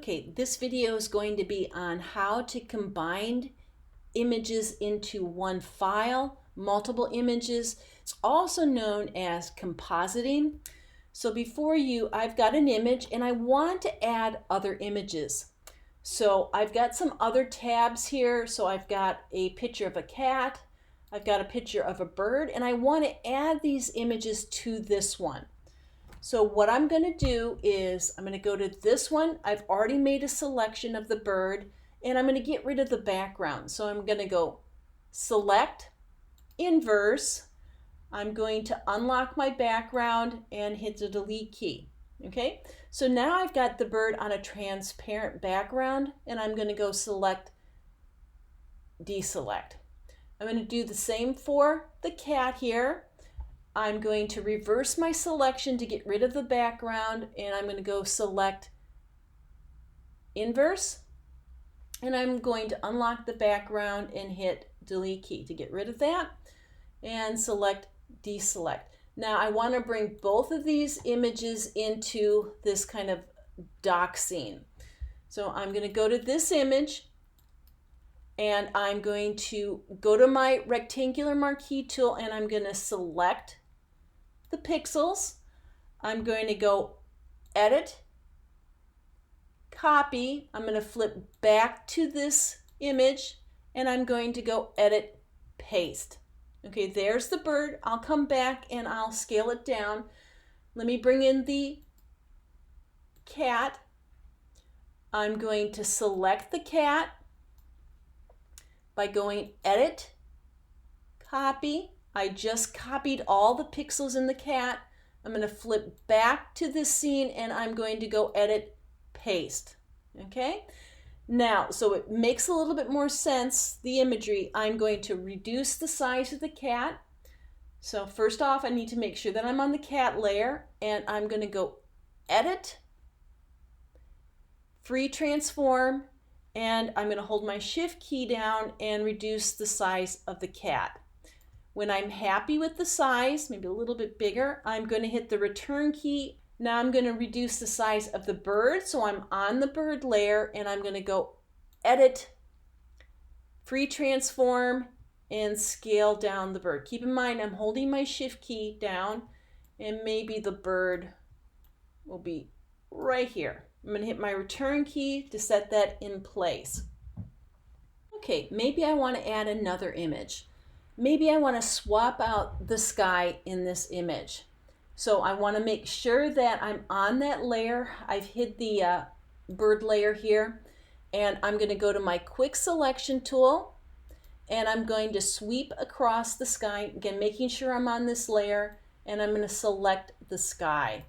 Okay, this video is going to be on how to combine images into one file, multiple images. It's also known as compositing. So before you, I've got an image and I want to add other images. So I've got some other tabs here. So I've got a picture of a cat, I've got a picture of a bird, and I want to add these images to this one. So what I'm going to do is I'm going to go to this one. I've already made a selection of the bird and I'm going to get rid of the background. So I'm going to go select, inverse. I'm going to unlock my background and hit the delete key. Okay, so now I've got the bird on a transparent background and I'm going to go select, deselect. I'm going to do the same for the cat here. I'm going to reverse my selection to get rid of the background and I'm going to go select, inverse, and I'm going to unlock the background and hit delete key to get rid of that and select, deselect. Now I want to bring both of these images into this kind of dock scene. So I'm going to go to this image and I'm going to go to my rectangular marquee tool and I'm going to select the pixels. I'm going to go edit, copy. I'm going to flip back to this image and I'm going to go edit, paste. Okay, there's the bird. I'll come back and I'll scale it down. Let me bring in the cat. I'm going to select the cat by going edit, copy. I just copied all the pixels in the cat. I'm going to flip back to this scene and I'm going to go edit, paste. Okay, now so it makes a little bit more sense, the imagery. I'm going to reduce the size of the cat. So first off, I need to make sure that I'm on the cat layer and I'm going to go edit, free transform, and I'm going to hold my shift key down and reduce the size of the cat. When I'm happy with the size, maybe a little bit bigger, I'm going to hit the return key. Now I'm going to reduce the size of the bird. So I'm on the bird layer and I'm going to go edit, free transform, and scale down the bird. Keep in mind, I'm holding my shift key down and maybe the bird will be right here. I'm going to hit my return key to set that in place. Okay, maybe I want to add another image. Maybe I want to swap out the sky in this image. So I want to make sure that I'm on that layer. I've hid the bird layer here and I'm going to go to my quick selection tool and I'm going to sweep across the sky, again making sure I'm on this layer, and I'm going to select the sky.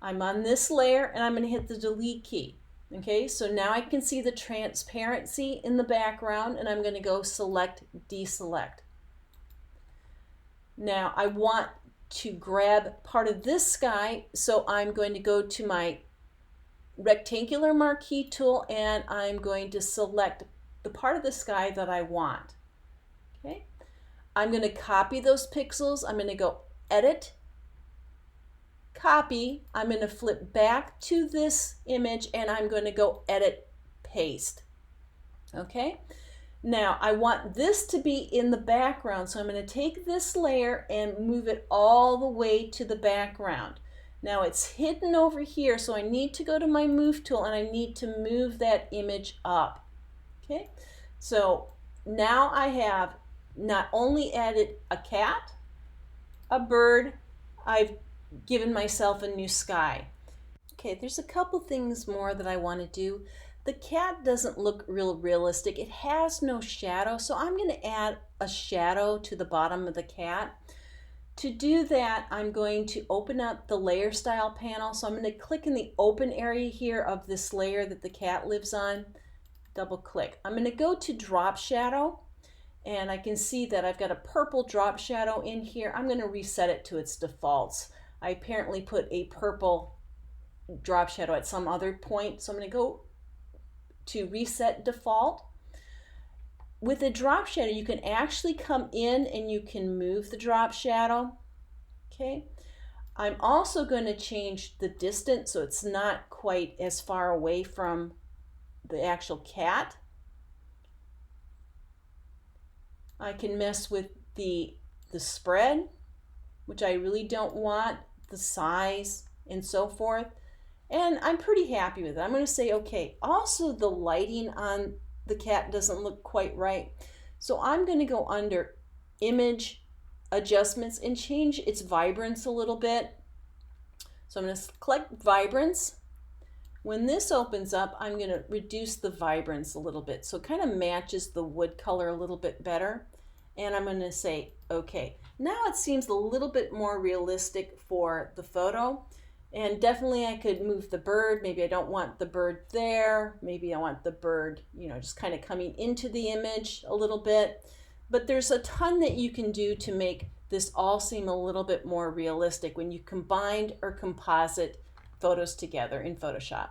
I'm on this layer and I'm going to hit the delete key. Okay, so now I can see the transparency in the background and I'm going to go select, deselect. Now I want to grab part of this sky, so I'm going to go to my rectangular marquee tool and I'm going to select the part of the sky that I want. Okay, I'm going to copy those pixels. I'm going to go edit, copy. I'm going to flip back to this image and I'm going to go edit, paste. Okay, now I want this to be in the background, so I'm going to take this layer and move it all the way to the background. Now it's hidden over here, so I need to go to my move tool and I need to move that image up. Okay, so now I have not only added a cat, a bird, I've given myself a new sky. Okay, there's a couple things more that I want to do. The cat doesn't look real realistic. It has no shadow, so I'm going to add a shadow to the bottom of the cat. To do that, I'm going to open up the layer style panel. So I'm going to click in the open area here of this layer that the cat lives on. Double click. I'm going to go to drop shadow and I can see that I've got a purple drop shadow in here. I'm going to reset it to its defaults. I apparently put a purple drop shadow at some other point, so I'm going to go to reset default. With a drop shadow, you can actually come in and you can move the drop shadow. Okay, I'm also going to change the distance so it's not quite as far away from the actual cat. I can mess with the spread, which I really don't want, the size, and so forth. And I'm pretty happy with it. I'm going to say okay. Also, the lighting on the cat doesn't look quite right. So I'm going to go under Image Adjustments and change its vibrance a little bit. So I'm going to click Vibrance. When this opens up, I'm going to reduce the vibrance a little bit so it kind of matches the wood color a little bit better. And I'm going to say okay. Now it seems a little bit more realistic for the photo. And definitely I could move the bird. Maybe I don't want the bird there. Maybe I want the bird, just kind of coming into the image a little bit. But there's a ton that you can do to make this all seem a little bit more realistic when you combine or composite photos together in Photoshop.